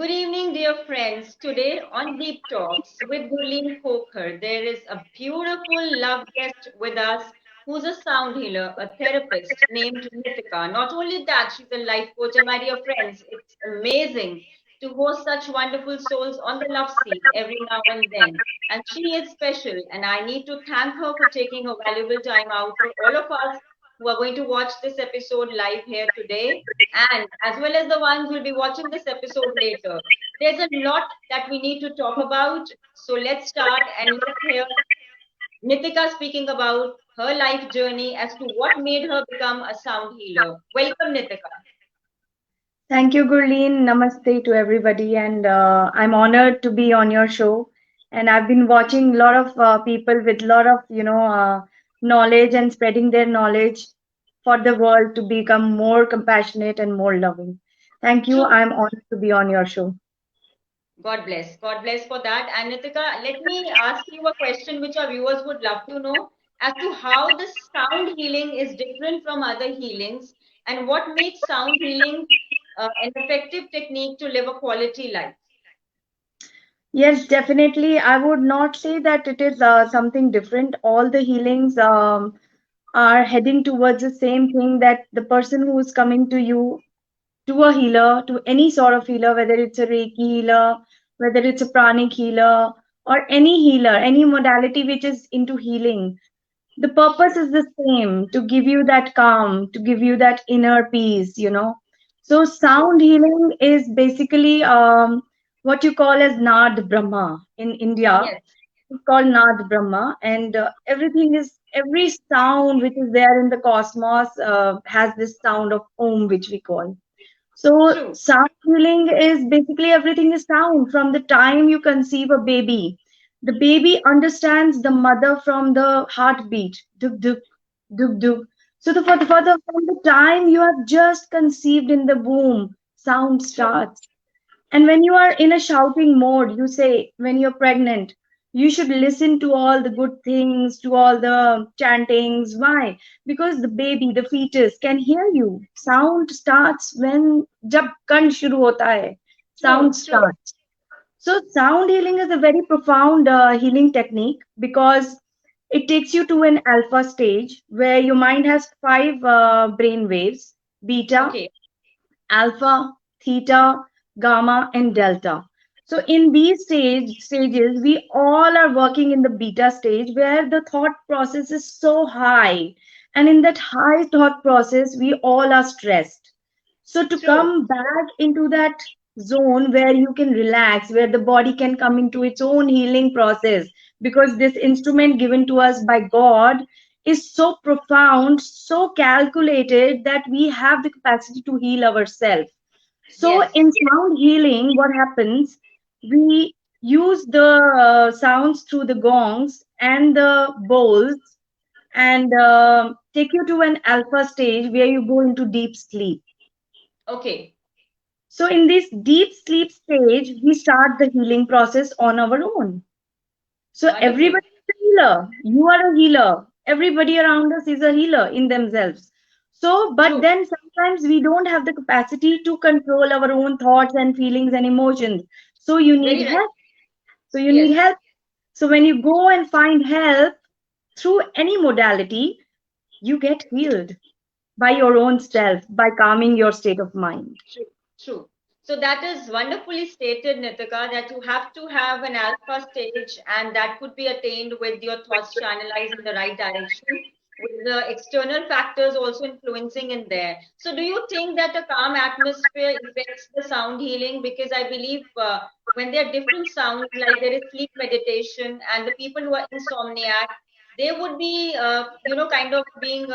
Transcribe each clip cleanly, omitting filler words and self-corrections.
Good evening, dear friends. Today on Deep Talks with Gurleen Khokhar, there is a beautiful love guest with us who's a sound healer, a therapist named Neetika. Not only that, she's a life coach. And my dear friends, it's amazing to host such wonderful souls on the love seat every now and then. And she is special, and I need to thank her for taking her valuable time out for all of us who are going to watch this episode live here today and as well as the ones who will be watching this episode later. There's a lot that we need to talk about. So let's start and let's hear Nitika speaking about her life journey as to what made her become a sound healer. Welcome, Nitika. Thank you, Gurleen. Namaste to everybody, and I'm honored to be on your show. And I've been watching a lot of people with a lot of knowledge and spreading their knowledge for the world to become more compassionate and more loving. Thank you. True. I'm honored to be on your show. God bless. God bless for that. And Nitika, let me ask you a question which our viewers would love to know as to how the sound healing is different from other healings and what makes sound healing an effective technique to live a quality life. Yes, definitely. I would not say that it is something different. All the healings are heading towards the same thing, that the person who is coming to you, to a healer, to any sort of healer, whether it's a Reiki healer, whether it's a pranic healer, or any healer, any modality which is into healing, the purpose is the same, to give you that calm, to give you that inner peace. So, True. sound healing is basically what you call as Nad Brahma in India. Yes. It's called Nad Brahma, and every sound which is there in the cosmos has this sound of Om, which we call. So, True. sound healing is basically everything is sound. From the time you conceive a baby, the baby understands the mother from the heartbeat, duk duk, duk duk. So, from the time you have just conceived in the womb, sound True. starts. And when you are in a shouting mode, you say, when you're pregnant, you should listen to all the good things, to all the chantings. Why? Because the baby, the fetus can hear you. Sound starts when jab kan shuru hota hai. Sound True. True. starts. So sound healing is a very profound healing technique because it takes you to an alpha stage where your mind has five brain waves: beta, Okay. alpha, theta, gamma, and delta. So in these stages, we all are working in the beta stage where the thought process is so high. And in that high thought process, we all are stressed. So to True. come back into that zone where you can relax, where the body can come into its own healing process, because this instrument given to us by God is so profound, so calculated that we have the capacity to heal ourselves. So Yes. in sound healing, what happens? We use the sounds through the gongs and the bowls and take you to an alpha stage where you go into deep sleep. Okay. So in this deep sleep stage, we start the healing process on our own. So Wonderful. everybody is a healer. You are a healer. Everybody around us is a healer in themselves. So, but True. then sometimes we don't have the capacity to control our own thoughts and feelings and emotions. So you need Very right. help. So you need Yes. help. So when you go and find help through any modality, you get healed by your own self, by calming your state of mind. True. True. So that is wonderfully stated, Nitika, that you have to have an alpha stage, and that could be attained with your thoughts channelized in the right direction, with the external factors also influencing in there. So, do you think that a calm atmosphere affects the sound healing? Because I believe when there are different sounds, like there is sleep meditation, and the people who are insomniac, they would be, kind of being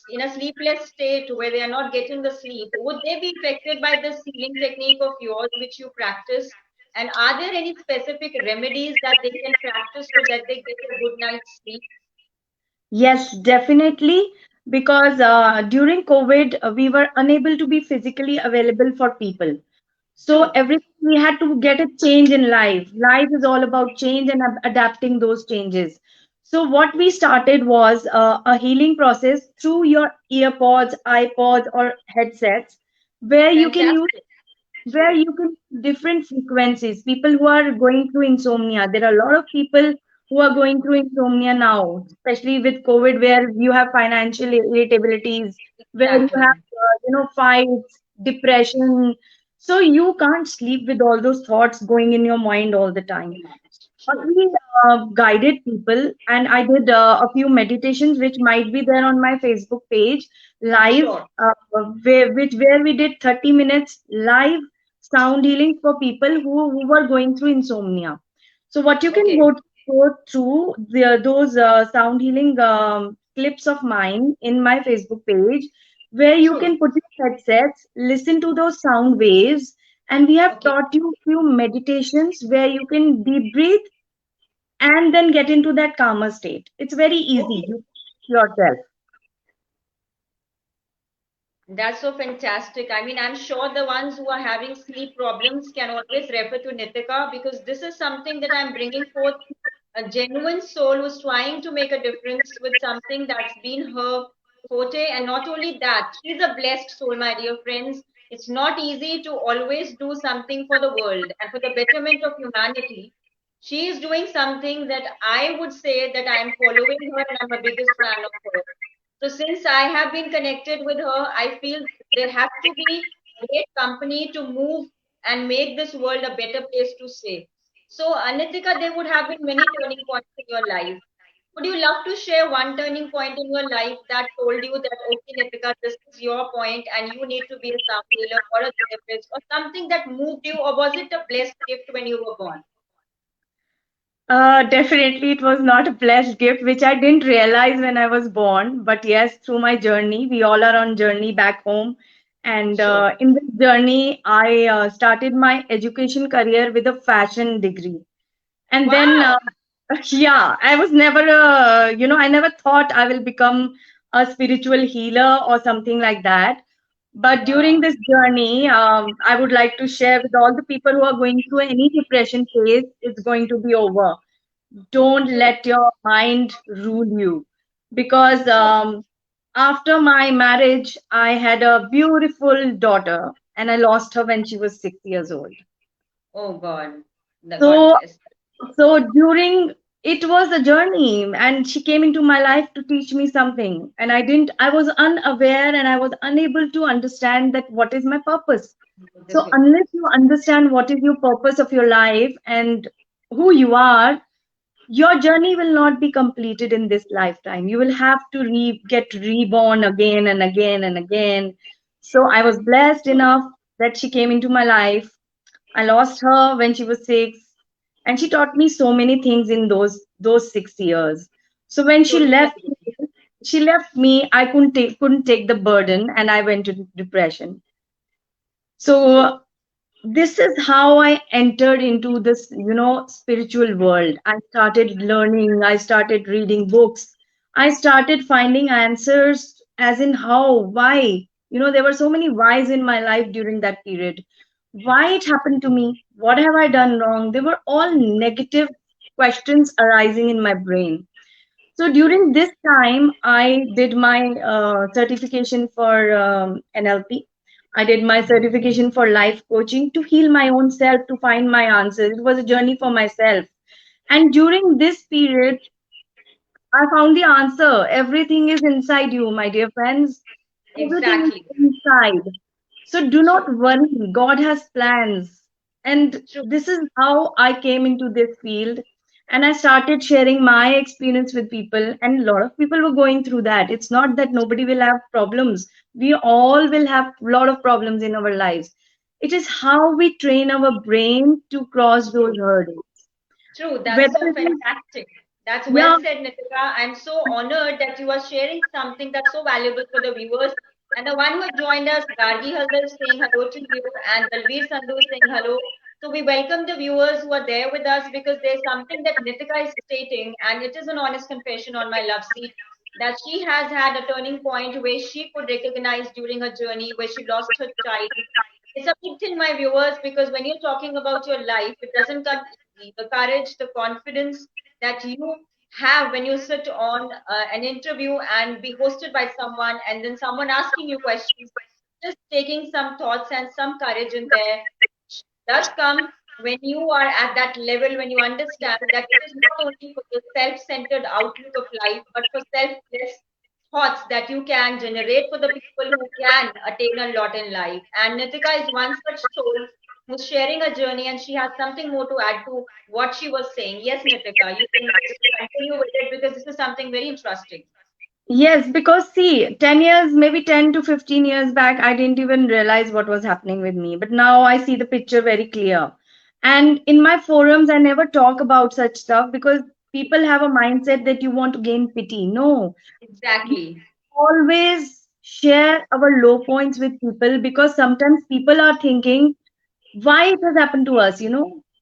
in a sleepless state where they are not getting the sleep, would they be affected by this healing technique of yours which you practice? And are there any specific remedies that they can practice so that they get a good night's sleep? Yes, definitely. Because during COVID, we were unable to be physically available for people. So True. everything we had to get a change in life. Life is all about change and adapting those changes. So what we started was a healing process through your earpods, iPods, or headsets, where you can use Fantastic. where you can different frequencies. People who are going through insomnia. There are a lot of people who are going through insomnia now, especially with COVID, where you have financial irritabilities, where you have Exactly. fights, depression. So you can't sleep with all those thoughts going in your mind all the time. True. We guided people, and I did a few meditations, which might be there on my Facebook page, live, Sure. where we did 30 minutes live sound healing for people who were going through insomnia. So what you can Okay. go through those sound healing clips of mine in my Facebook page, where you True. can put your headsets, listen to those sound waves, and we have Okay. taught you few meditations where you can deep breathe and then get into that calmer state. It's very easy. Okay. You yourself. That's so fantastic. I mean, I'm sure the ones who are having sleep problems can always refer to Nitika, because this is something that I'm bringing forth, a genuine soul who's trying to make a difference with something that's been her forte. And not only that, she's a blessed soul, my dear friends. It's not easy to always do something for the world and for the betterment of humanity. She is doing something that I would say that I'm following her and I'm a biggest fan of her. So since I have been connected with her, I feel there has to be great company to move and make this world a better place to stay. So Anitika, there would have been many turning points in your life. Would you love to share one turning point in your life that told you that, okay, Nitika, this is your point and you need to be a sound healer or a therapist, or something that moved you, or was it a blessed gift when you were born? Definitely, it was not a blessed gift, which I didn't realize when I was born. But yes, through my journey, we all are on journey back home. And Sure. in this journey, I started my education career with a fashion degree. And then, Wow. yeah, I was never, I never thought I will become a spiritual healer or something like that. But during Wow. this journey, I would like to share with all the people who are going through any depression phase, it's going to be over. Don't True. let your mind rule you. Because True. after my marriage, I had a beautiful daughter, and I lost her when she was 6 years old. Oh God. The God So bless. so during it was a journey, and she came into my life to teach me something, and I was unaware, and I was unable to understand that what is my purpose. So Difficult. unless you understand what is your purpose of your life and who you are, your journey will not be completed in this lifetime. You will have to get reborn again and again and again. So I was blessed enough that she came into my life. I lost her when she was 6, and she taught me so many things in those 6 years. So when Totally agree. she left me. I couldn't take the burden, and I went into depression. True. So this is how I entered into this, spiritual world. I started learning, I started reading books, I started finding answers, as in how, why. There were so many whys in my life during that period. Why it happened to me? What have I done wrong? They were all negative questions arising in my brain. So True. during this time, I did my certification for NLP. I did my certification for life coaching to heal my own self, to find my answers. It was a journey for myself. And during this period, I found the answer. Everything is inside you, my dear friends. Everything is Exactly. inside. So do True. not worry. God has plans. And True. this is how I came into this field. And I started sharing my experience with people. And a lot of people were going through that. It's not that nobody will have problems. We all will have a lot of problems in our lives. It is how we train our brain to cross those True. hurdles. True. That's Whether so it is, fantastic. That's yeah, well said, Nitika. I'm so honored that you are sharing something that's so valuable for the viewers. And the one who has joined us, Gargi Haldar, is saying hello to you, and Dalveer Sandhu is saying hello. So we welcome the viewers who are there with us, because there's something that Nitika is stating, and it is an honest confession on my love seat, that she has had a turning point where she could recognize during her journey where she lost her child. It's a big thing, my viewers, because when you're talking about your life, it doesn't come easy. The courage, the confidence that you have when you sit on an interview and be hosted by someone, and then someone asking you questions. just taking some thoughts and some courage in there does come when you are at that level, when you understand that it is not only for the self-centered outlook of life, but for selfless thoughts that you can generate for the people who can attain a lot in life. And Nitika is one such soul who's sharing a journey, and she has something more to add to what she was saying. Yes, Nitika, you can just continue with it because this is something very interesting. Yes, because see, 10 years, maybe 10 to 15 years back, I didn't even realize what was happening with me. But now I see the picture very clear. And in my forums, I never talk about such stuff because people have a mindset that you want to gain pity. No, we Exactly. always share our low points with people because sometimes people are thinking why it has happened to us,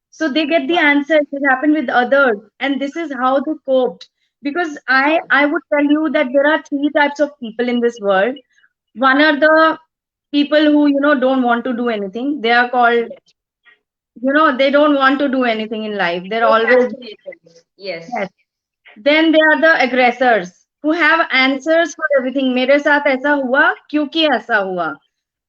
so they get the Right. answer it happened with others, and this is how they coped. Because I would tell you that there are three types of people in this world. One are the people who don't want to do anything. They are called, Yes. they don't want to do anything in life. They're always, Procrastinators. Yes. yes. Then there are the aggressors who have answers for everything. मेरे साथ ऐसा हुआ क्योंकि ऐसा हुआ.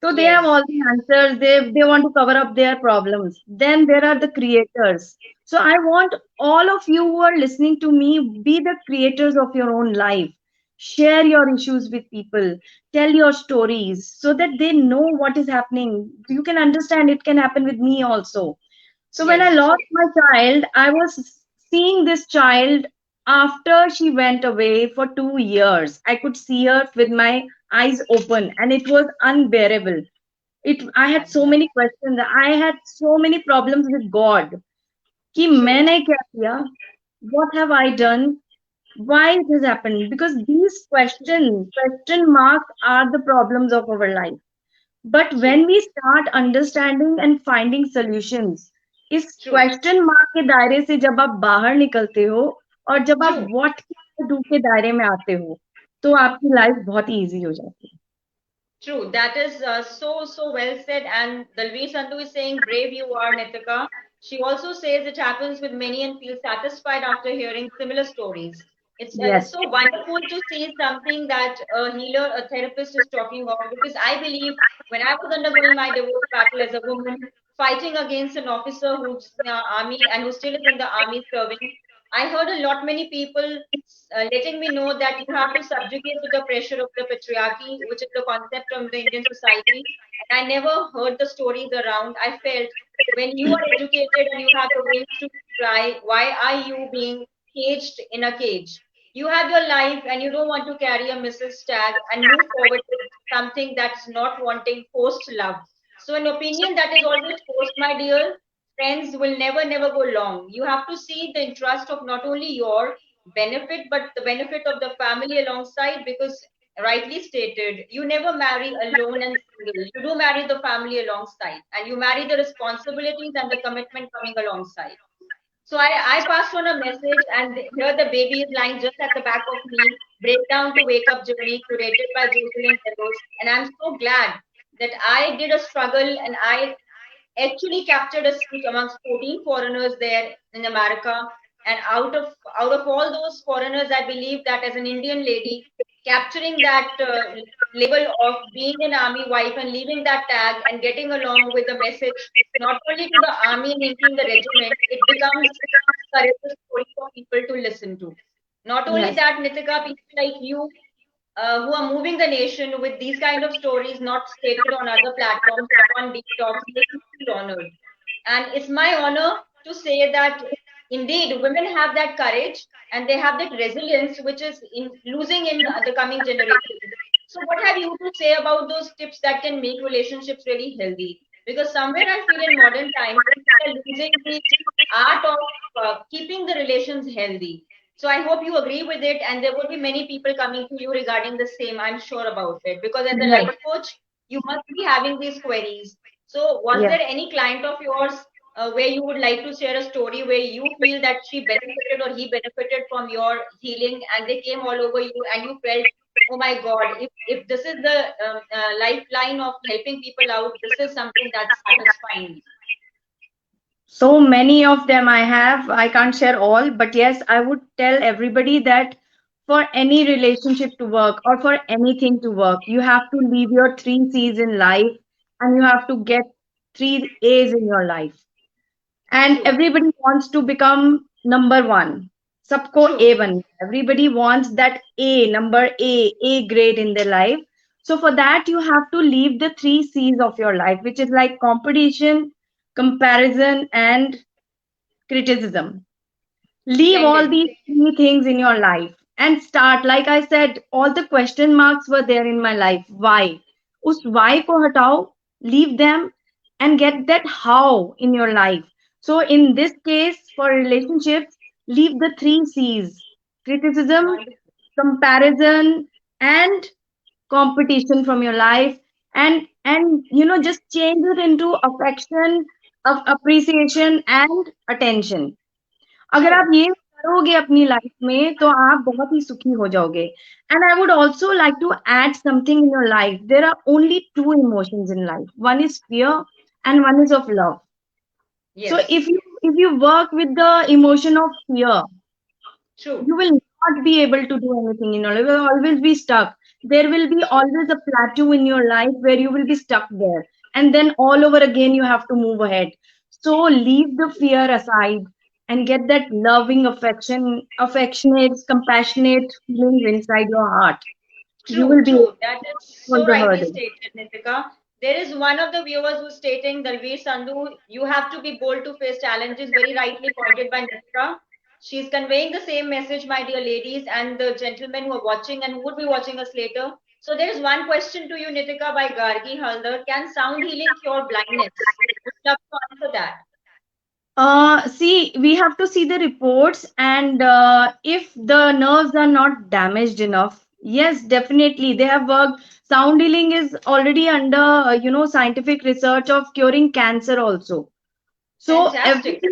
So they have Yes. all the answers. They want to cover up their problems. Then there are the creators. So I want all of you who are listening to me, be the creators of your own life. Share your issues with people. Tell your stories so that they know what is happening. You can understand it can happen with me also. So when I Yes. lost my child, I was seeing this child after she went away for 2 years. I could see her with my eyes open, and it was unbearable. I had so many questions. I had so many problems with God. कि True. मैंने क्या किया? What have I done? Why it has happened? Because these question marks are the problems of our life. But True. when we start understanding and finding solutions, इस True. Question mark के दायरे से जब आप बाहर निकलते हो और जब आप True. व्हाट कैन डू के दायरे में आते हो, तो आपकी लाइफ बहुत ही इजी हो जाती True. That is so well said. And Dalveer Sandhu is saying, "Brave you are, Nitika." She also says it happens with many and feels satisfied after hearing similar stories. है. It's Yes, so wonderful to see something that a healer, a therapist is talking about, because I believe when I was undergoing my divorce battle as a woman, fighting against an officer who's in the army and who still is in the army serving, I heard a lot many people letting me know that you have to subjugate to the pressure of the patriarchy, which is the concept of the Indian society. And I never heard the stories around. I felt when you are educated and you have the wings to fly, why are you being caged in a cage? You have your life and you don't want to carry a Mrs. tag and move forward with something that's not wanting forced love. So, an opinion that is always forced, my dear friends, will never go long. You have to see the interest of not only your benefit but the benefit of the family alongside, because rightly stated, you never marry alone and single. You do marry the family alongside, and you marry the responsibilities and the commitment coming alongside. So I passed on a message, and here the baby is lying just at the back of me. Breakdown to Wake Up Journey, curated by Jocelyn Delos. And I'm so glad that I did a struggle and I actually captured a seat amongst 14 foreigners there in America. And out of all those foreigners, I believe that as an Indian lady, capturing that label of being an army wife and leaving that tag and getting along with the message not only to the army and linking the regiment, it becomes a courageous story for people to listen to. Not only yes, that, Nitika, people like you who are moving the nation with these kind of stories not stated on other platforms but on Deep Talks make me feel honored. And it's my honor to say that indeed women have that courage and they have that resilience which is losing in the coming generations. So, what have you to say about those tips that can make relationships really healthy? Because somewhere I feel in modern times people are losing the art of keeping the relations healthy. So I hope you agree with it, and there will be many people coming to you regarding the same. I'm sure about it, because as a yes, life coach, you must be having these queries. So, was yes. there any client of yours where you would like to share a story where you feel that she benefited or he benefited from your healing, and they came all over you, and you felt, oh my God, if this is the lifeline of helping people out, this is something that's satisfying me. So many of them I have. I can't share all, but yes, I would tell everybody that for any relationship to work or for anything to work, you have to leave your three C's in life and you have to get three A's in your life. And True. everybody wants to become number one. Sabko True. A1. Everybody wants that A, number A grade in their life. So for that, you have to leave the three C's of your life, which is like competition, comparison, and criticism. Leave all Splendid. these three things in your life and start. Like I said, all the question marks were there in my life. Why? Us why ko hatao, leave them and get that how in your life. So in this case, for relationships, leave the three C's: criticism, Wonderful. comparison, and competition from your life. And just change it into affection, of appreciation and attention. अगर आप True. ये करोगे अपनी life में तो आप बहुत ही सुखी हो जाओगे. And I would also like to add something in your life. There are only two emotions in life. One is fear and one is of love. So Yes. if you work with the emotion of fear, True. you will not be able to do anything in your life. You will always be stuck. There will be True. always a plateau in your life where you will be stuck there. And then all over again, you have to move ahead. So leave the fear aside and get that loving affection, affectionate, compassionate feelings inside your heart. You True, will be able true. That is to hold so the rightly hurdle. stated, Nitika. There is one of the viewers who's stating, Dalveer Sandhu, you have to be bold to face challenges, very rightly pointed by Nitika. She's conveying the same message, my dear ladies, and the gentlemen who are watching and who would be watching us later. So there is one question to you, Nitika, by Gargi Haldar. Can sound healing cure blindness? Would love to answer that. See, we have to see the reports, and if the nerves are not damaged enough, yes, definitely they have worked. Sound healing is already under, scientific research of curing cancer also. So Fantastic.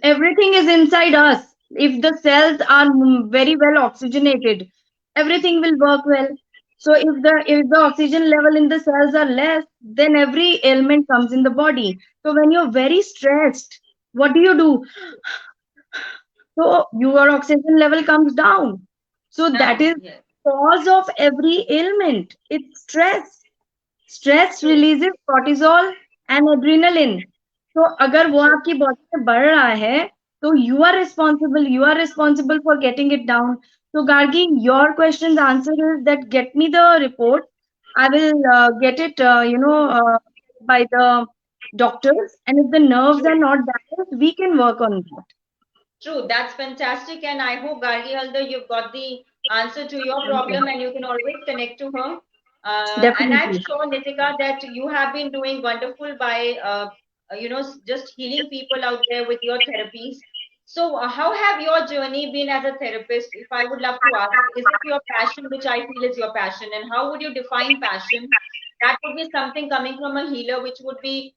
everything is inside us. If the cells are very well oxygenated, everything will work well. So if the oxygen level in the cells are less, then every ailment comes in the body. So when you're very stressed, what do? So your oxygen level comes down. So that Down. is Yes. cause of every ailment. It's stress. Stress True. Releases cortisol and adrenaline. तो अगर वो True. आपकी body में बढ़ रहा है तो you are responsible for getting it down. So Gargi, your question's answer is that get me the report. I will get it, by the doctors, and if the nerves are True. not damaged, we can work on that. True, that's fantastic. And I hope, Gargi Halder, you've got the answer to your problem and you can always connect to her. And I'm Definitely. sure, Nitika, that you have been doing wonderful by, just healing people out there with your therapies. So, how have your journey been as a therapist? If I would love to ask, is it your passion, which I feel is your passion? And how would you define passion? That would be something coming from a healer, which would be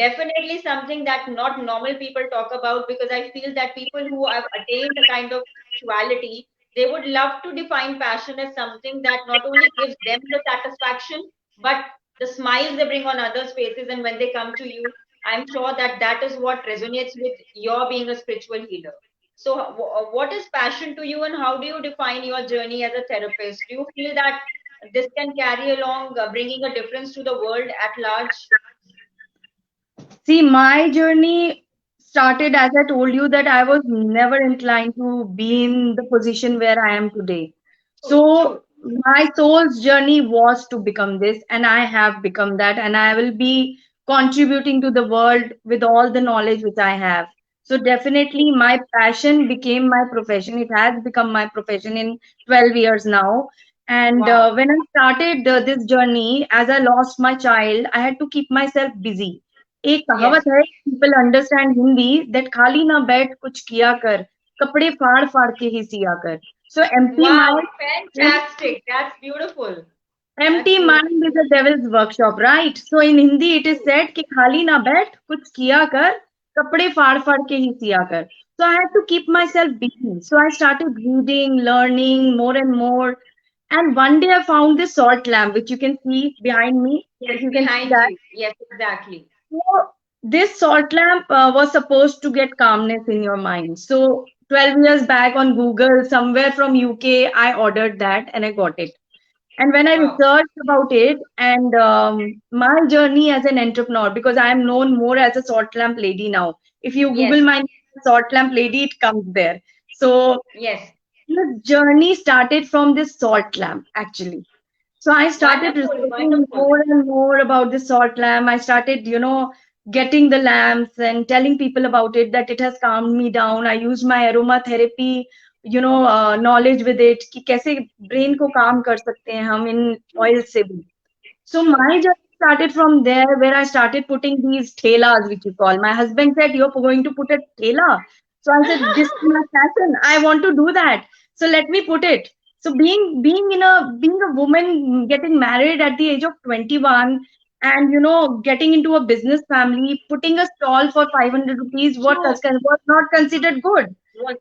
definitely something that not normal people talk about, because I feel that people who have attained a kind of spirituality, they would love to define passion as something that not only gives them the satisfaction, but the smiles they bring on others' faces. And when they come to you, I'm sure that that is what resonates with your being a spiritual healer. So, what is passion to you, and how do you define your journey as a therapist? Do you feel that this can carry along bringing a difference to the world at large? See, my journey started as I told you that I was never inclined to be in the position where I am today. True, So, true. my soul's journey was to become this, and I have become that, and I will be contributing to the world with all the knowledge which I have. So, definitely, my passion became my profession. It has become my profession in 12 years now. And Wow. when I started this journey, as I lost my child, I had to keep myself busy. एक Yes. कहावत है, people understand Hindi, that खाली ना बैठ कुछ किया कर, कपड़े फाड़ फाड़ के ही सिया कर. So Wow. Fantastic. That's beautiful. That's empty beautiful. mind is a devil's workshop, right? So in Hindi it is True. said कि खाली ना बैठ कुछ किया कर, कपड़े फाड़ फाड़ के ही सिया कर. So I had to keep myself busy. So I started reading, learning more and more. And one day I found this salt lamp, which you can see behind me, if Yes, you can see behind that. you. Yes, exactly. So this salt lamp was supposed to get calmness in your mind. So 12 years back on Google, somewhere from UK. I ordered that and I got it. And when I Wow. researched about it and my journey as an entrepreneur, because I am known more as a salt lamp lady now. If you Google Yes. my name, salt lamp lady, it comes there. So Yes. the journey started from this salt lamp actually. So I started Wonderful. researching Wonderful. more and more about this salt lamp. I started, getting the lamps and telling people about it that it has calmed me down. I used my aromatherapy, knowledge with it कि कैसे brain को calm कर सकते हैं हम in oil से भी. So True. my journey started from there, where I started putting these thelas, which you call. My husband said, "You're going to put a thela." So I said, "This is my passion. I want to do that. So let me put it." So being a woman, getting married at the age of 21, and getting into a business family, putting a stall for 500 rupees True. was not considered good.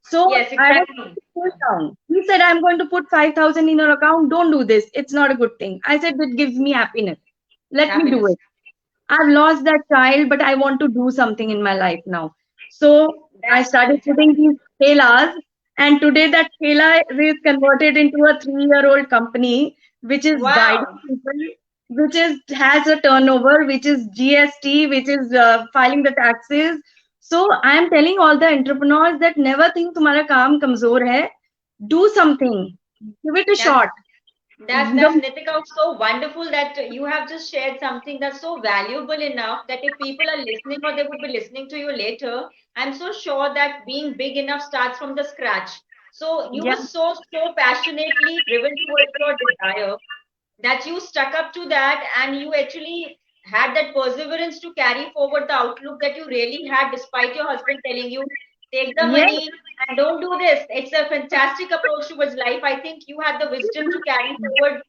So Yes, I was exactly. pulled down. He said, I'm going to put 5,000 in your account. Don't do this. It's not a good thing. I said, it gives me happiness. Let me do Happiness. it. I've lost that child, but I want to do something in my life now. So I That's started putting fantastic. these telas, and today that tela is converted into a 3-year-old company, which is guiding Wow. people, which is has a turnover, which is GST, which is filing the taxes. So I am telling all the entrepreneurs that never think तुम्हारा काम कमजोर है. Do something. Give it a That's shot. that's The, Nitika, so wonderful that you have just shared something that's so valuable enough that if people are listening or they would be listening to you later, I'm so sure that being big enough starts from the scratch. So you yeah, were so passionately driven towards your desire that you stuck up to that and you actually had that perseverance to carry forward the outlook that you really had despite your husband telling you take the yes, money and don't do this. It's a fantastic approach towards life. I think you had the wisdom to carry forward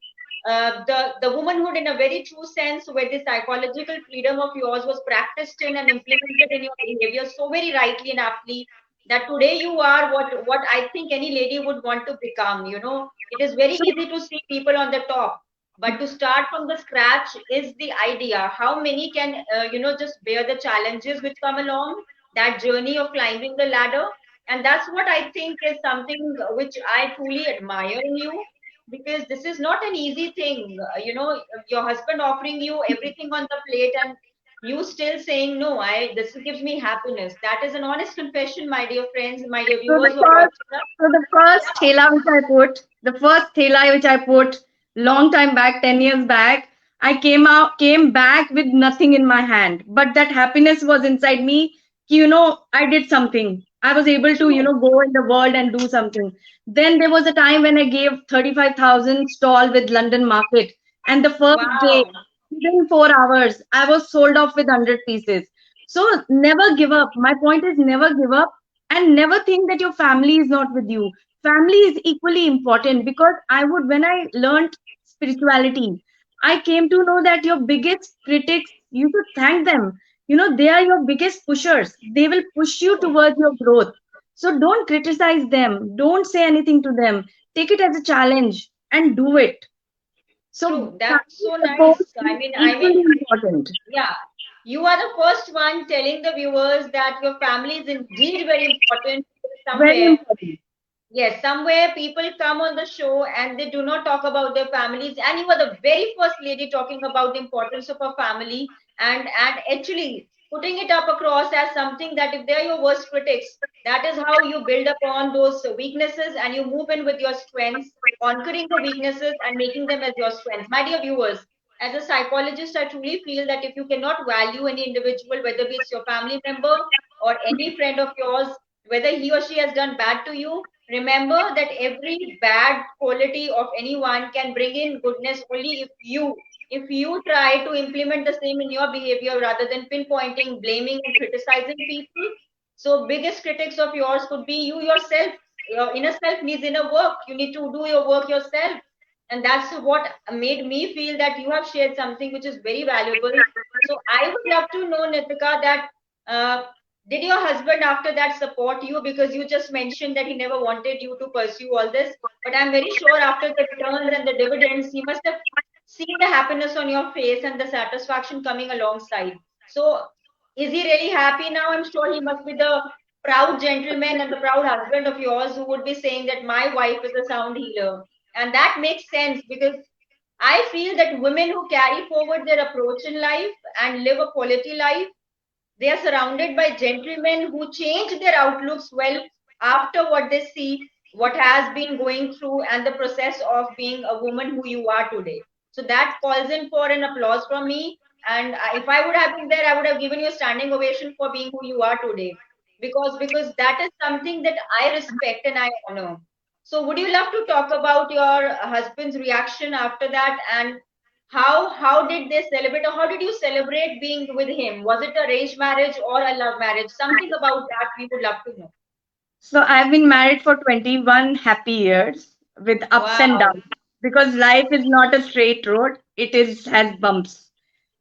the womanhood in a very true sense, where the psychological freedom of yours was practiced in and implemented in your behavior so very rightly and aptly that today you are what I think any lady would want to become. It is very so easy to see people on the top, but to start from the scratch is the idea. How many can just bear the challenges which come along that journey of climbing the ladder? And that's what I think is something which I truly admire in you, because this is not an easy thing. Your husband offering you everything on the plate and you still saying no. I This gives me happiness. That is an honest confession, my dear friends, my dear So the viewers who are first, watching us. so the first Yeah. thela which I put, the first thela which I put long time back, 10 years back, I came back with nothing in my hand. But that happiness was inside me. I did something. I was able to, True. go in the world and do something. Then there was a time when I gave 35,000 stall with London market. And the first day, Wow. within 4 hours, I was sold off with 100 pieces. So never give up. My point is never give up and never think that your family is not with you. Family is equally important, because when I learned spirituality, I came to know that your biggest critics, you should thank them. They are your biggest pushers. They will push you True. towards your growth. So don't criticize them, don't say anything to them. Take it as a challenge and do it. So True. That's family so support nice. is I mean, equally important. yeah, you are the first one telling the viewers that your family is indeed very important Very somewhere. important. Yes, somewhere people come on the show and they do not talk about their families, and you are the very first lady talking about the importance of a family, and actually putting it up across as something that if they are your worst critics, that is how you build upon those weaknesses and you move in with your strengths, conquering the weaknesses and making them as your strengths. My dear viewers, as a psychologist, I truly feel that if you cannot value any individual, whether it's your family member or any friend of yours, whether he or she has done bad to you, remember that every bad quality of anyone can bring in goodness only if you try to implement the same in your behavior rather than pinpointing, blaming, and criticizing people. So, biggest critics of yours could be you yourself. Your inner self needs inner work. You need to do your work yourself. And that's what made me feel that you have shared something which is very valuable. So, I would love to know, Nitika, that uh, did your husband after that support you? Because you just mentioned that he never wanted you to pursue all this. But I'm very sure after the returns and the dividends, he must have seen the happiness on your face and the satisfaction coming alongside. So, is he really happy now? I'm sure he must be the proud gentleman and the proud husband of yours who would be saying that my wife is a sound healer. And that makes sense because I feel that women who carry forward their approach in life and live a quality life, they are surrounded by gentlemen who change their outlooks well after what they see, what has been going through, and the process of being a woman who you are today. So that calls in for an applause from me. And if I would have been there, I would have given you a standing ovation for being who you are today, because that is something that I respect and I honor. So would you love to talk about your husband's reaction after that, and how did they celebrate, or how did you celebrate being with him? Was it arranged marriage or a love marriage? Something about that we would love to know. So I've been married for 21 happy years with ups and Wow, downs because life is not a straight road. It is has bumps.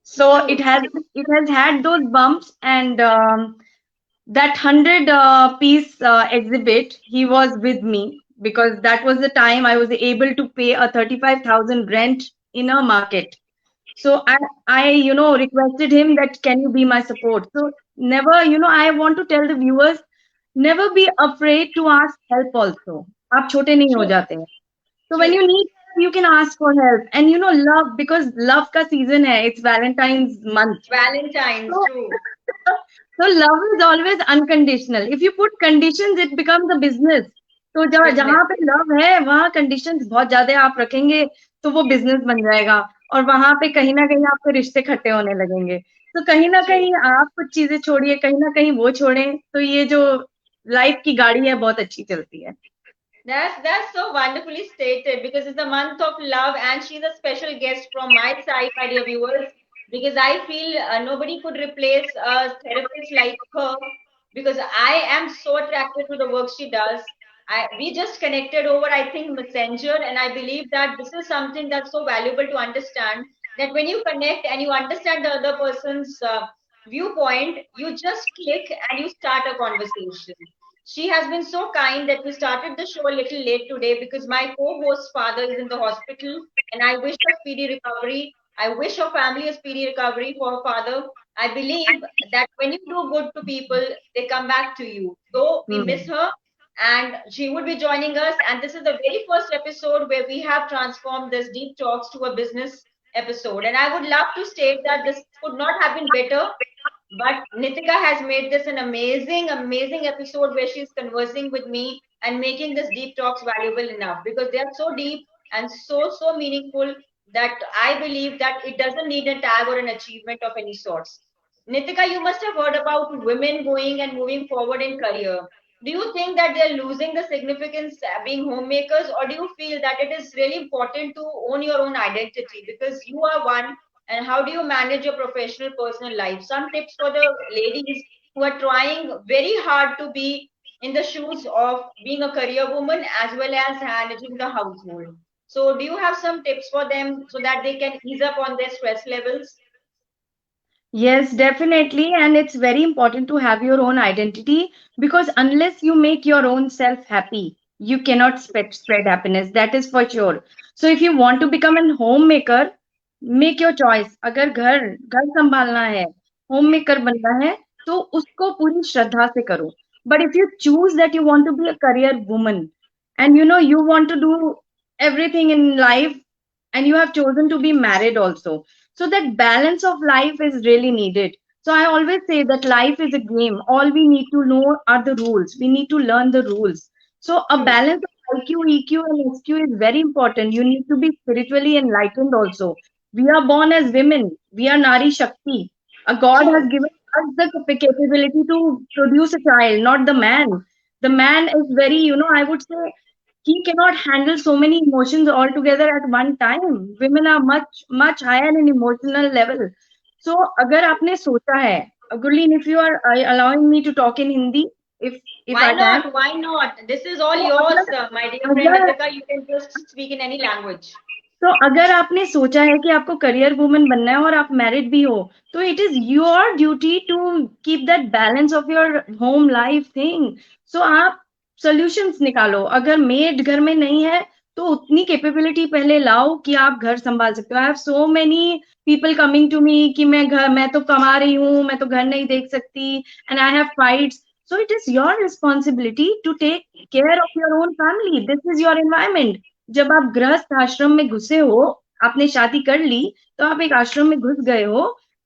So true, it has had those bumps, and that 100 piece exhibit, he was with me because that was the time I was able to pay a 35,000 rent in a market. So I requested him that can you be my support. So never, I want to tell the viewers, never be afraid to ask help also. आप छोटे नहीं हो true, जाते हैं. So when true. you need help, you can ask for help. And love, because love का season है, it's Valentine's month. Valentine's, So, true. so love is always unconditional. If you put conditions, it becomes a business. तो Business. जहां पे love है वहां conditions बहुत ज्यादा आप रखेंगे तो वो बिजनेस बन जाएगा. और वहां पे कहीं ना कहीं आपके रिश्ते खट्टे होने लगेंगे. तो कहीं ना True. कहीं आप कुछ चीजें छोड़िए, कहीं ना कहीं वो छोड़ें, तो ये जो लाइफ की गाड़ी है बहुत अच्छी चलती है. That's so wonderfully stated because it's the month of love, and she's a special guest from my side, my dear viewers. Because I feel nobody could replace a therapist like her, because I am so attracted to the work she does. We just connected over, I think, Messenger, and I believe that this is something that's so valuable to understand, that when you connect and you understand the other person's viewpoint, you just click and you start a conversation. She has been so kind that we started the show a little late today because my co-host's father is in the hospital, and I wish her speedy recovery. I wish her family a speedy recovery for her father. I believe that when you do good to people, they come back to you. So we miss Hmm. her, and she would be joining us. And this is the very first episode where we have transformed this deep talks to a business episode. And I would love to state that this could not have been better, but Nitika has made this an amazing, amazing episode where she's conversing with me and making this deep talks valuable enough, because they are so deep and so, so meaningful that I believe that it doesn't need a tag or an achievement of any sorts. Nitika, you must have heard about women going and moving forward in career. Do you think that they're losing the significance being homemakers, or do you feel that it is really important to own your own identity because you are one? And how do you manage your professional personal life? Some tips for the ladies who are trying very hard to be in the shoes of being a career woman as well as managing the household. So, do you have some tips for them so that they can ease up on their stress levels? Yes, definitely. And it's very important to have your own identity because unless you make your own self happy, you cannot spread happiness. That is for sure. So if you want to become a homemaker, make your choice. अगर घर घर संभालना है, homemaker बनना है, तो उसको पूरी श्रद्धा से करो. But if you choose that you want to be a career woman and you want to do everything in life and you have chosen to be married also, so that balance of life is really needed. So I always say that life is a game. All we need to know are the rules. We need to learn the rules. So a True, balance of IQ, EQ, and SQ is very important. You need to be spiritually enlightened also. We are born as women. We are Nari Shakti. A God has true, given us the capability to produce a child, not the man. The man is very, I would say, he cannot handle so many emotions all together at one time. Women are much higher in emotional level. So अगर आपने सोचा है, Gurleen, if you are allowing me to talk in Hindi, if why I can. not? Why not? This is all तो yours, अगर my dear friend अगर Nitika. You can just speak in any language. तो अगर आपने सोचा है कि आपको करियर वुमन बनना है और आप मैरिड भी हो, तो it is your duty to keep that balance of your home life thing. So आप सॉल्यूशंस निकालो. अगर मेड घर में नहीं है तो उतनी कैपेबिलिटी पहले लाओ कि आप घर संभाल सकते हो. I have so many people coming to me कि मैं तो कमा रही हूँ, मैं तो घर नहीं देख सकती, and I have fights. So it is your responsibility to take care of your own family. This is your environment. जब आप गृहस्थ आश्रम में घुसे हो, आपने शादी कर ली, तो आप एक आश्रम में घुस गए हो,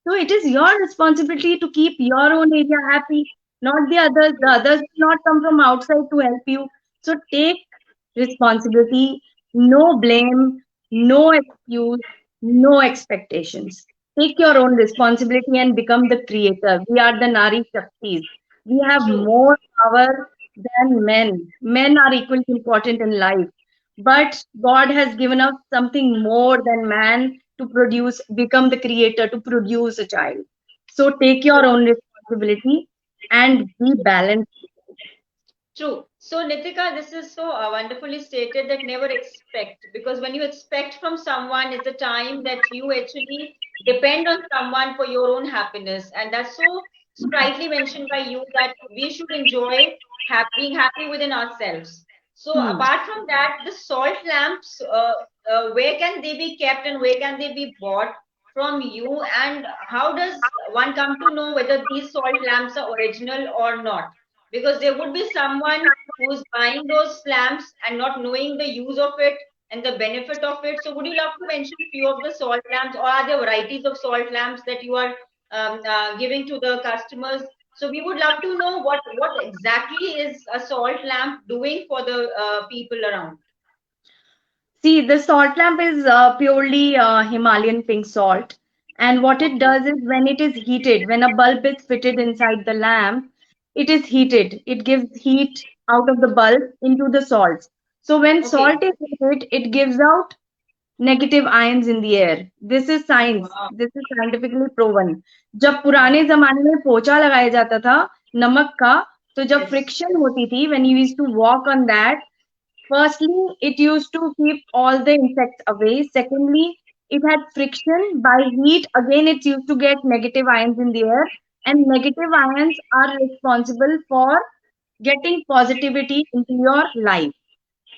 so it is your responsibility to keep your own area happy, not the others. The others will not come from outside to help you. So take responsibility, no blame, no excuse, no expectations. Take your own responsibility and become the creator. We are the Nari Shaktis. We have True. more power than men. Men are equally important in life. But God has given us something more than man to produce, become the creator, to produce a child. So take your True. own responsibility and be balanced. True. So, Nitika, this is so wonderfully stated that never expect, because when you expect from someone, it's a time that you actually depend on someone for your own happiness. And that's so rightly mentioned by you that we should enjoy being happy within ourselves. So, Hmm. apart from that, the salt lamps, where can they be kept and where can they be bought from you? And how does one come to know whether these salt lamps are original or not? Because there would be someone who's buying those lamps and not knowing the use of it and the benefit of it. So, would you love to mention few of the salt lamps, or are there varieties of salt lamps that you are giving to the customers? So, we would love to know what exactly is a salt lamp doing for the people around. See, the salt lamp is purely Himalayan pink salt. And what it Okay. does is when it is heated, when a bulb is fitted inside the lamp, it is heated. It gives heat out of the bulb into the salts. So when Okay. salt is heated, it gives out negative ions in the air. This is science. Wow. This is scientifically proven. जब पुराने Wow. जमाने में पोछा लगाया जाता था नमक का, तो जब Yes. फ्रिक्शन होती थी, when you used to walk on that, firstly, it used to keep all the insects away. Secondly, it had friction by heat. Again, it used to get negative ions in the air. And negative ions are responsible for getting positivity into your life.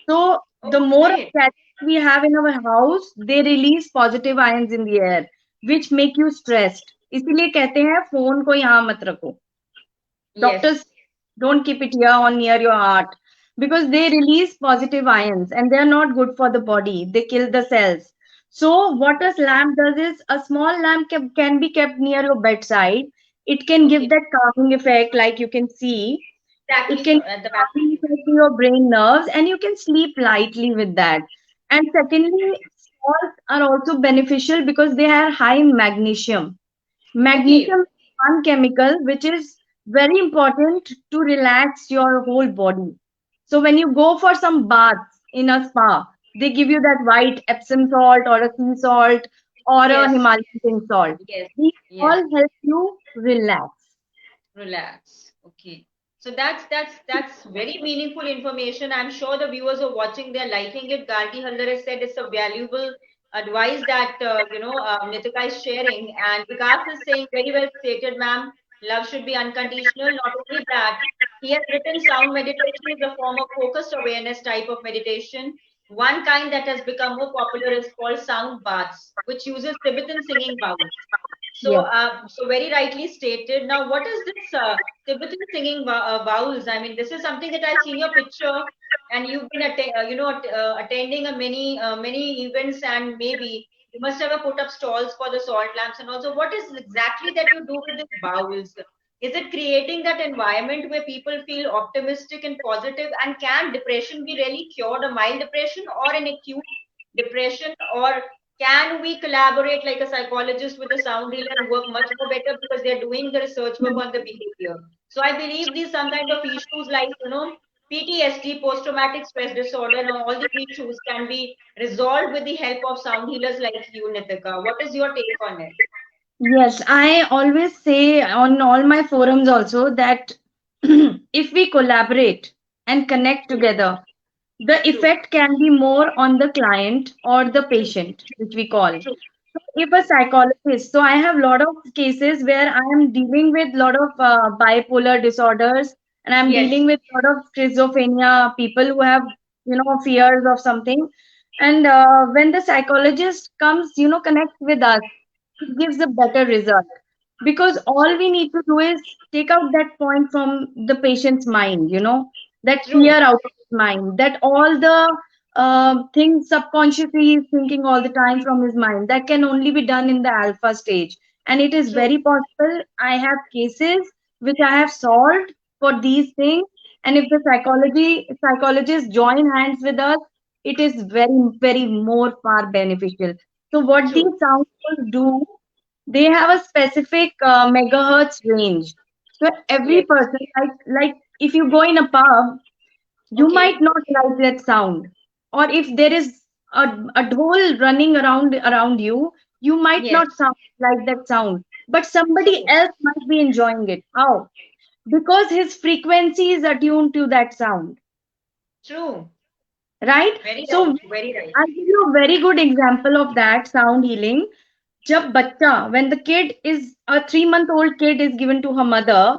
So, the more of Okay. gadgets we have in our house, they release positive ions in the air, which make you stressed. इसीलिए कहते हैं phone को यहाँ मत रखो. Doctors Yes. don't keep it here or near your heart because they release positive ions and they are not good for the body. They kill the cells. So, what a lamp does is a small lamp can be kept near your bedside. It can give Okay. that calming effect, like you can see. It Exactly. can At the back. calming effect to your brain nerves, and you can sleep lightly with that. And secondly, salts are also beneficial because they are high in magnesium. Okay. Magnesium is one chemical which is very important to relax your whole body. So when you go for some baths in a spa, they give you that white Epsom salt or a sea salt or a Yes. Himalayan pink salt. Yes. These Yes. all help you relax. Relax. Okay. So that's very meaningful information. I'm sure the viewers are watching, they're liking it. Gargi Haldar has said it's a valuable advice that Nitika is sharing, and Vikas is saying very well stated, ma'am. Love should be unconditional. Not only that, he has written sound meditation is a form of focused awareness type of meditation. One kind that has become more popular is called sound baths, which uses Tibetan singing bowls. So, Yes. so very rightly stated. Now, what is this Tibetan singing vowels? I mean, this is something that I've seen your picture, and you've been attending a many events, and maybe you must have put up stalls for the salt lamps. And also, what is exactly that you do with these vowels? Is it creating that environment where people feel optimistic and positive? And can depression be really cured, a mild depression or an acute depression, or can we collaborate like a psychologist with a sound healer and work much more better because they're doing the research work on the behavior? So I believe these some kind of issues like PTSD, post-traumatic stress disorder, and all these issues can be resolved with the help of sound healers like you, Nitika. What is your take on it? Yes, I always say on all my forums also that if we collaborate and connect True, together, the true, effect can be more on the client or the true, patient, which we call. true. If a psychologist, so I have a lot of cases where I am dealing with a lot of bipolar disorders and I'm Yes, dealing with a lot of schizophrenia people who have, fears of something. And when the psychologist comes, connect with us, it gives a better result. because all So we need to do is take out that point from the patient's mind, that fear true, out of his mind, that all the things subconsciously he's thinking all the time from his mind, that can only be done in the alpha stage. And it is true, very possible. I have cases which I have solved for these things. And if the psychologists join hands with us, it is very, very more far beneficial. So what true. these sound tools do, they have a specific megahertz range. So every Yes. person, like if you go in a pub, you might Okay. not like that sound. Or if there is a dhol running around you, you might Yes. not like that sound. But somebody True. else might be enjoying it. How? Because his frequency is attuned to that sound, True. right? Very So right. Very right. I'll give you a very good example of that sound healing. जब बच्चा, when the kid is a 3 month old kid is given to her mother,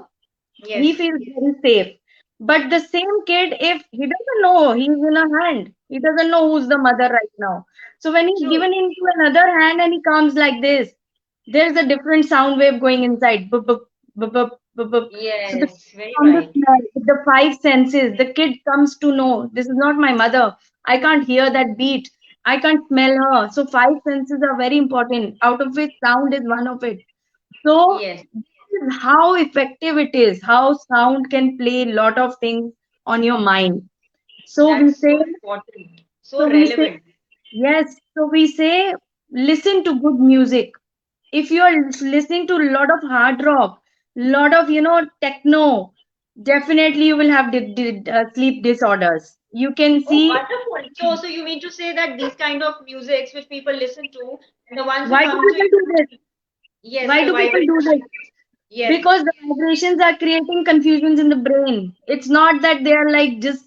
he Yes. feels very safe. But the same kid, if he doesn't know he's in a hand, he doesn't know who's the mother right now. So when he's True. given into another hand and he comes like this, there's a different sound wave going inside. Bup, bup, bup, bup, bup, bup. So the Yes. Very from the right. smell, with the five senses, the kid comes to know this is not my mother. I can't hear that beat. I can't smell her. So five senses are very important. Out of which sound is one of it. So Yes. this is how effective it is. How sound can play a lot of things on your mind. So we That's say, so important. So so we say, relevant. yes. So we say, listen to good music. If you are listening to a lot of hard rock, lot of techno, definitely you will have sleep disorders. You can Oh, see wonderful. So you mean to say that these kind of musics which people listen to, and the ones who why do come to people do this? you, yes, Why the do people do this? vibration. Yes. Because the vibrations are creating confusions in the brain. It's not that they are like just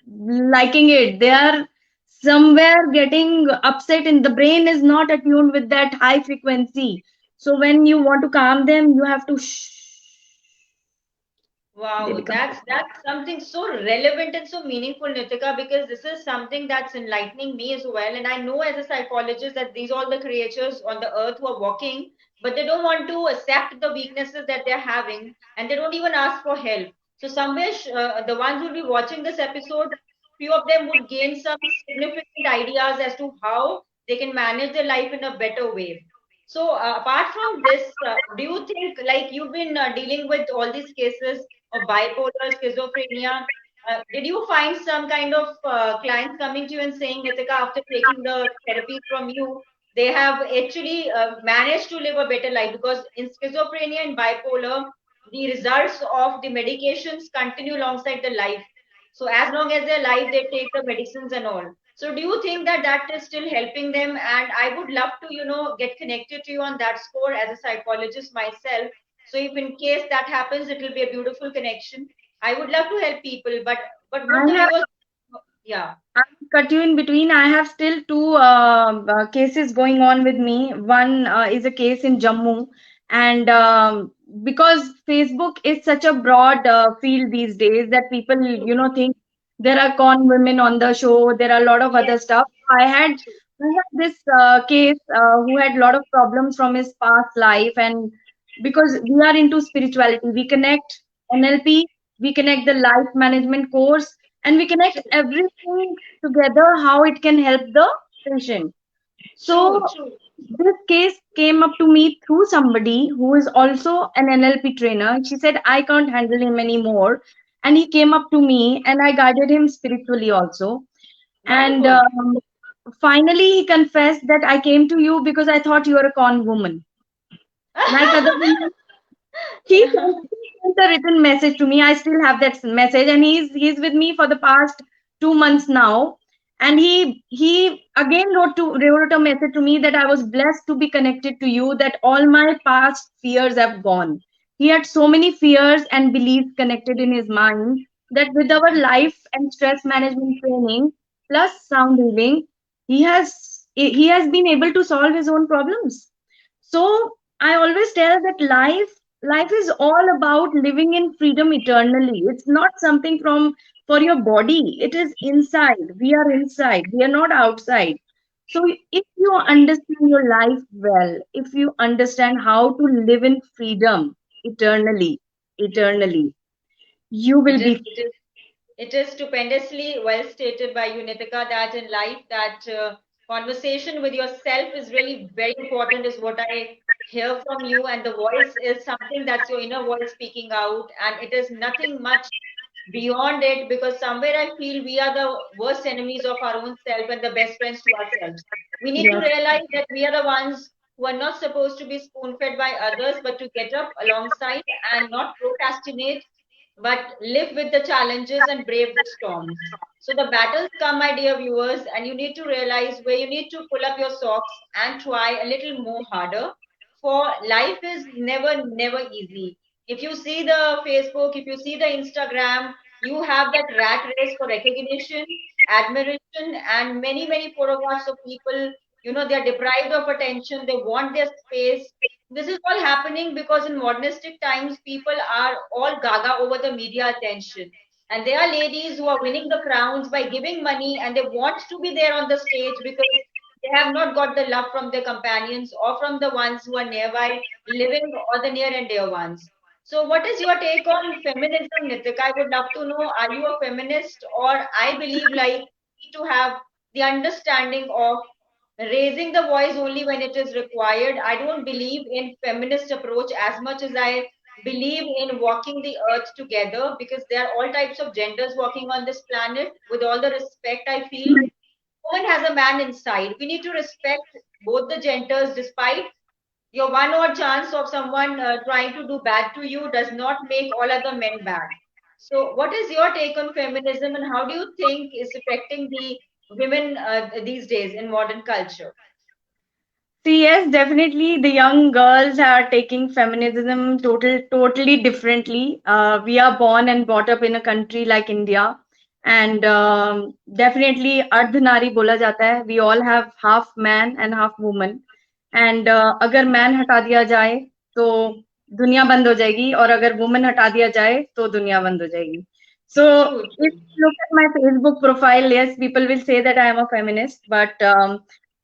liking it. They are somewhere getting upset, and the brain is not attuned with that high frequency. So when you want to calm them, you have to shh. They Wow, become. that's something so relevant and so meaningful, Nitika, because this is something that's enlightening me as well. And I know as a psychologist that these are the creatures on the earth who are walking, but they don't want to accept the weaknesses that they're having, and they don't even ask for help. So somewhere, the ones who will be watching this episode, few of them would gain some significant ideas as to how they can manage their life in a better way. So apart from this, do you think like you've been dealing with all these cases of bipolar, schizophrenia? Did you find some kind of clients coming to you and saying, Nitika, after taking the therapies from you, they have actually managed to live a better life? Because in schizophrenia and bipolar, the results of the medications continue alongside the life. So as long as they're alive, they take the medicines and all. So do you think that that is still helping them? And I would love to, get connected to you on that score as a psychologist myself. So if in case that happens, it will be a beautiful connection. I would love to help people, but would I the have viewers? Yeah. I cut you in between. I have still two cases going on with me. One is a case in Jammu, and because Facebook is such a broad field these days that people, True. think there are con women on the show. There are a lot of Yes. other stuff. True. I had this case who had a lot of problems from his past life, and because we are into spirituality, we connect NLP, we connect the life management course, and we connect True. everything together how it can help the patient. So True. True. this case came up to me through somebody who is also an NLP trainer. She said, I can't handle him anymore. And he came up to me and I guided him spiritually also. And Wonderful. finally, he confessed that I came to you because I thought you were a con woman. Like other women, he sent a written message to me. I still have that message, and he's with me for the past 2 months now. And he again wrote a message to me that I was blessed to be connected to you. That all my past fears have gone. He had so many fears and beliefs connected in his mind that with our life and stress management training plus sound healing, he has been able to solve his own problems. So I always tell that life is all about living in freedom eternally. It's not something from for your body. It is inside. We are inside. We are not outside. So if you understand your life well, if you understand how to live in freedom eternally, eternally, you will It is, be. it is, it is stupendously well stated by you, Nitika, that in life that conversation with yourself is really very important, is what I hear from you. And the voice is something that's your inner voice speaking out, and it is nothing much beyond it, because somewhere I feel we are the worst enemies of our own self and the best friends to ourselves. We need to Yes, realize that we are the ones who are not supposed to be spoon fed by others, but to get up alongside and not procrastinate, but live with the challenges and brave the storms. So the battles come, my dear viewers, and you need to realize where you need to pull up your socks and try a little more harder. For life is never, never easy. If you see the Facebook, if you see the Instagram, you have that rat race for recognition, admiration, and many, many photographs of people. They're deprived of attention, they want their space. This is all happening because in modernistic times, people are all gaga over the media attention. And there are ladies who are winning the crowns by giving money, and they want to be there on the stage because they have not got the love from their companions or from the ones who are nearby living, or the near and dear ones. So, what is your take on feminism, Nitik? I would love to know, are you a feminist? Or I believe like we need to have the understanding of raising the voice only when it is required. I don't believe in feminist approach as much as I believe in walking the earth together, because there are all types of genders walking on this planet. With all the respect, I feel woman has a man inside. We need to respect both the genders, despite your one odd chance of someone trying to do bad to you does not make all other men bad. So, what is your take on feminism, and how do you think is affecting the women these days in modern culture? see, yes, definitely the young girls are taking feminism totally differently. We are born and brought up in a country like India, and definitely Ardhanari bola jata hai. We all have half man and half woman. And अगर man हटा दिया जाए तो दुनिया बंद हो जाएगी, और अगर woman हटा दिया जाए तो दुनिया बंद हो जाएगी. So True, if true. you look at my Facebook profile, yes, people will say that I am a feminist, but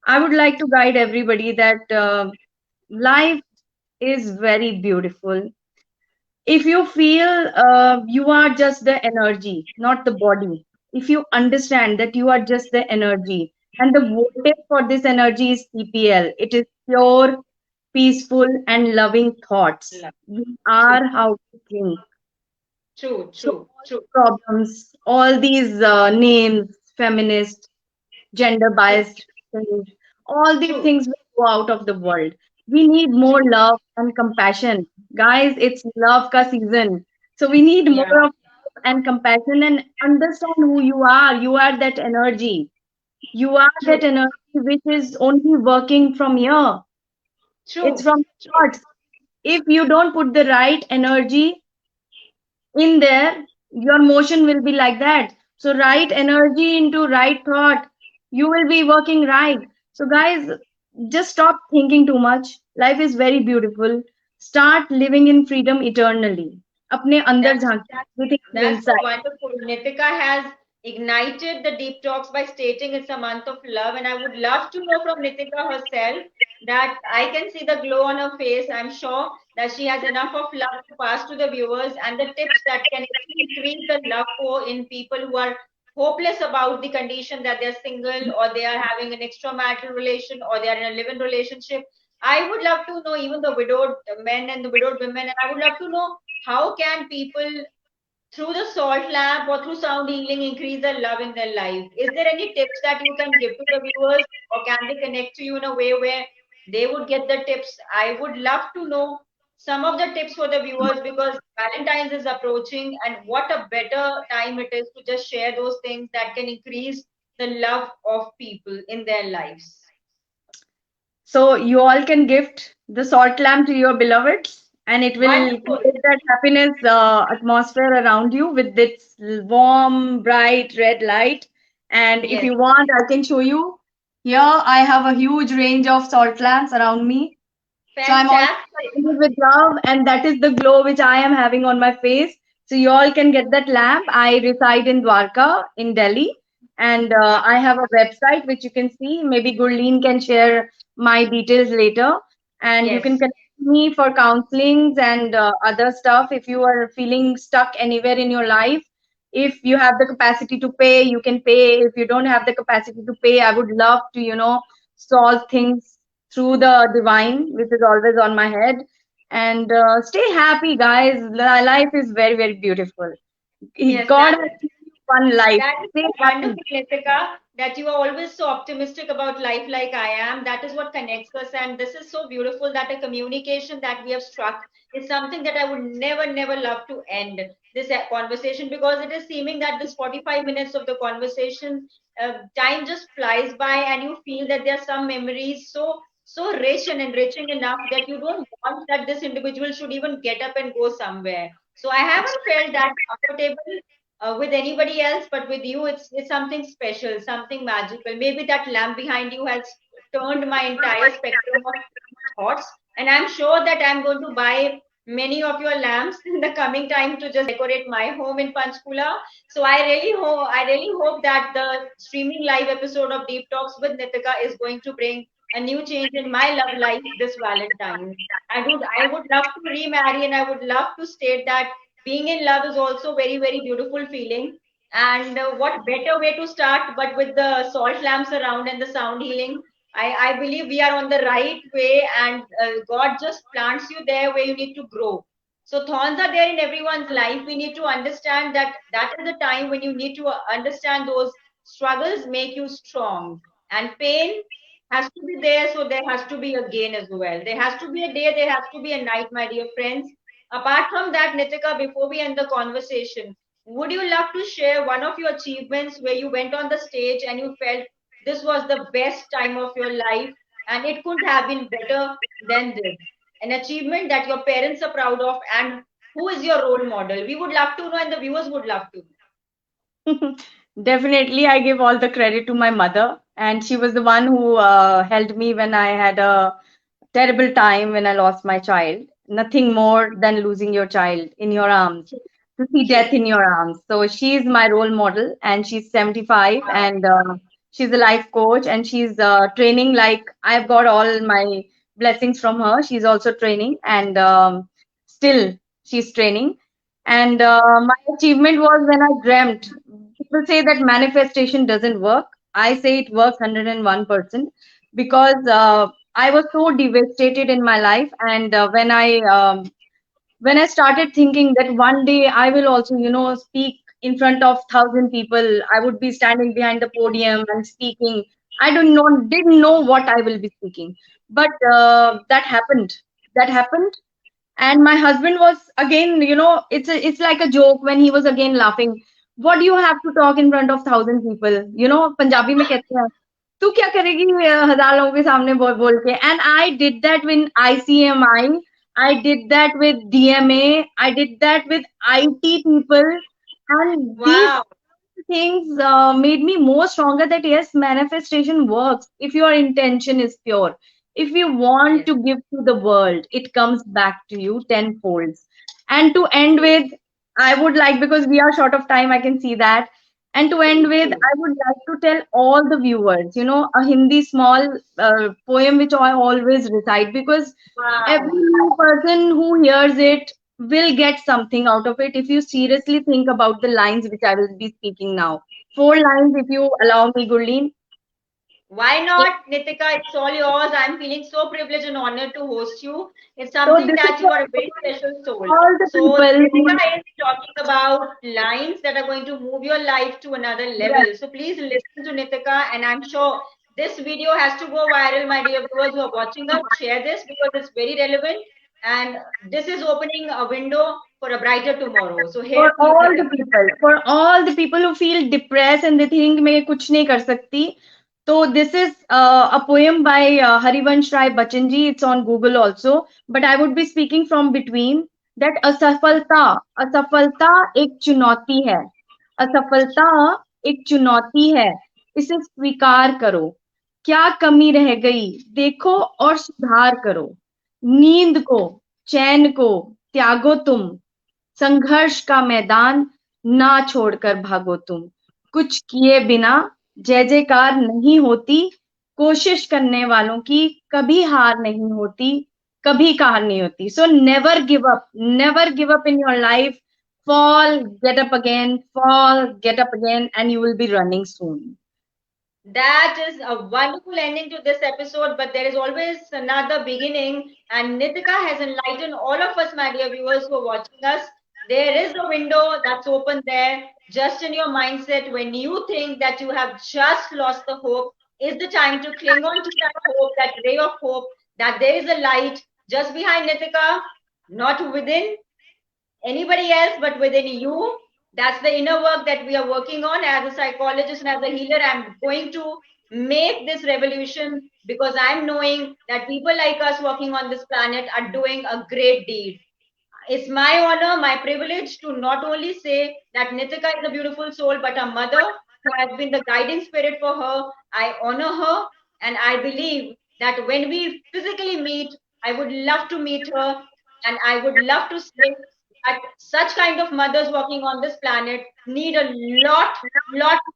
I would like to guide everybody that life is very beautiful. If you feel you are just the energy, not the body, if you understand that you are just the energy, and the voltage for this energy is TPL, it is pure, peaceful, and loving thoughts. Love. We True, are how we think. true, So, true, all true, the problems, all these names, feminist, gender true, biased things, all these true. things will go out of the world. We need more love and compassion. Guys, it's love ka season. So we need Yeah, more of love and compassion, and understand who you are. You are that energy. You are true, that energy which is only working from here. It's true, from true. thoughts. If you don't put the right energy in there, your motion will be like that. So right energy into right thought, you will be working right. So guys, just stop thinking too much. Life is very beautiful. Start living in freedom eternally. Apne andar That's jhanki, that's everything is that's so inside. wonderful. Nitika has ignited the deep talks by stating it's a month of love, and I would love to know from Nitika herself, that I can see the glow on her face. I'm sure that she has enough of love to pass to the viewers, and the tips that can actually increase the love for in people who are hopeless about the condition that they're single, or they are having an extramarital relation, or they are in a live-in relationship. I would love to know even the widowed men and the widowed women, and I would love to know how can people through the salt lamp or through sound healing increase their love in their life? Is there any tips that you can give to the viewers, or can they connect to you in a way where they would get the tips? I would love to know some of the tips for the viewers, because Valentine's is approaching, and what a better time it is to just share those things that can increase the love of people in their lives. So you all can gift the salt lamp to your beloveds, and it will Wonderful. create that happiness atmosphere around you with its warm, bright red light. And if Yes. you want, I can show you. Here, I have a huge range of salt lamps around me. So I'm always Fantastic. surrounded with love, and that is the glow which I am having on my face. So you all can get that lamp. I reside in Dwarka in Delhi, And I have a website which you can see. Maybe Gurleen can share my details later, and you can Yes, connect me for counselings and other stuff. If you are feeling stuck anywhere in your life, if you have the capacity to pay, you can pay. If you don't have the capacity to pay, I would love to, solve things through the divine, which is always on my head. And stay happy, guys. Life is very, very beautiful. yes, God has given you one life. that is Stay so happy. wonderful, Neetika, that you are always so optimistic about life like I am. That is what connects us. And this is so beautiful that a communication that we have struck is something that I would never, never love to end this conversation, because it is seeming that this 45 minutes of the conversation, time just flies by, and you feel that there are some memories so rich and enriching enough that you don't want that this individual should even get up and go somewhere. So I haven't felt that comfortable with anybody else, but with you, it's something special, something magical. Maybe that lamp behind you has turned my entire spectrum of thoughts, and I'm sure that I'm going to buy many of your lamps in the coming time to just decorate my home in Panchkula. So I really hope that the streaming live episode of Deep Talks with Nitika is going to bring a new change in my love life this Valentine. I would love to remarry, and I would love to state that being in love is also very, very beautiful feeling. And what better way to start but with the salt lamps around and the sound healing. I believe we are on the right way, and God just plants you there where you need to grow. So thorns are there in everyone's life. We need to understand that that is the time when you need to understand those struggles make you strong, and pain has to be there. So there has to be a gain as well. There has to be a day, there has to be a night, my dear friends. Apart from that, Nitika, before we end the conversation, would you love to share one of your achievements where you went on the stage and you felt this was the best time of your life and it couldn't have been better than this? An achievement that your parents are proud of, and who is your role model? We would love to know, and the viewers would love to know. Definitely, I give all the credit to my mother, and she was the one who held me when I had a terrible time when I lost my child. Nothing more than losing your child in your arms, to see death True. in your arms. So she's my role model, and she's 75, Wow. and she's a life coach, and she's training. Like I've got all my blessings from her. She's also training, and still she's training. And my achievement was when I dreamt. People say that manifestation doesn't work. I say it works 101% because I was so devastated in my life, and when I started thinking that one day I will also, speak in front of 1,000 people, I would be standing behind the podium and speaking. I didn't know what I will be speaking, but that happened. That happened, and my husband was again, it's like a joke when he was again laughing. What do you have to talk in front of 1,000 people? Punjabi में कहते हैं तू क्या करेगी 1,000 लोगों के सामने बोल बोल के. And I did that with ICMI, I did that with DMA, I did that with IT people, and these Wow. things made me more stronger that yes, manifestation works if your intention is pure. If you want Yes. to give to the world, it comes back to you tenfold. And to end with, I would like, because we are short of time, I can see that. And to end True. with, True. I would like to tell all the viewers, a Hindi small poem which I always recite, because every Wow. new person who hears it will get something out of it if you seriously think about the lines which I will be speaking now. Four lines, if you allow me, Gurleen. Why Yeah. not, Nitika? It's all yours. I'm feeling so privileged and honored to host you. It's So something this is that you are a very special soul. for all the So, people Nitika who, is talking about lines that are going to move your life to another yes, level. So, please listen to Nitika, and I'm sure this video has to go viral, my dear viewers who are watching us. Share this because it's very relevant, and this is opening a window for a brighter tomorrow. So, here for to you, Nitika. for all the people who feel depressed and they think मैं कुछ नहीं कर सकती. So this is a poem by Harivansh Rai Bachchan ji. It's on Google also. But I would be speaking from between that असफलता एक चुनौती है. असफलता एक चुनौती है. इसे स्वीकार करो. क्या कमी रह गई देखो और सुधार करो. नींद को, चैन को त्यागो तुम. संघर्ष का मैदान ना छोड़कर भागो तुम. कुछ किए बिना जय जयकार नहीं होती, कोशिश करने वालों की कभी हार नहीं होती, कभी हार नहीं होती. So never give up in your life. Fall, get up again, fall, get up again, and you will be running soon. That is a wonderful ending to this episode, but there is always another beginning. And Nitika has enlightened all of us, my dear viewers who are watching us. There is a window that's open there, just in your mindset. When you think that you have just lost the hope, is the time to cling on to that hope, that ray of hope, that there is a light just behind Nitika, not within anybody else but within you. That's the inner work that we are working on. As a psychologist and as a healer, I'm going to make this revolution because I'm knowing that people like us walking on this planet are doing a great deed. It's my honor, my privilege to not only say that Nitika is a beautiful soul, but a mother who has been the guiding spirit for her. I honor her, and I believe that when we physically meet, I would love to meet her, and I would love to say that such kind of mothers walking on this planet need a lot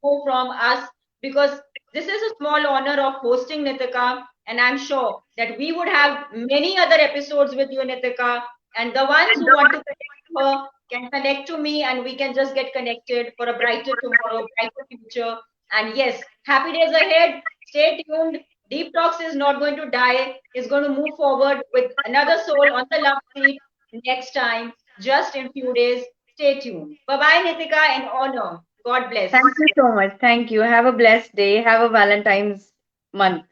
more from us, because this is a small honor of hosting Nitika, and I'm sure that we would have many other episodes with you, Nitika, and the ones who want to connect to her can connect to me, and we can just get connected for a brighter tomorrow, brighter future. And yes, happy days ahead. Stay tuned. Deep Talks is not going to die. It's going to move forward with another soul on the love seat next time, just in few days. Stay tuned. Bye bye, Nitika, and honor. God bless. Thank you so much. Thank you. Have a blessed day. Have a Valentine's month.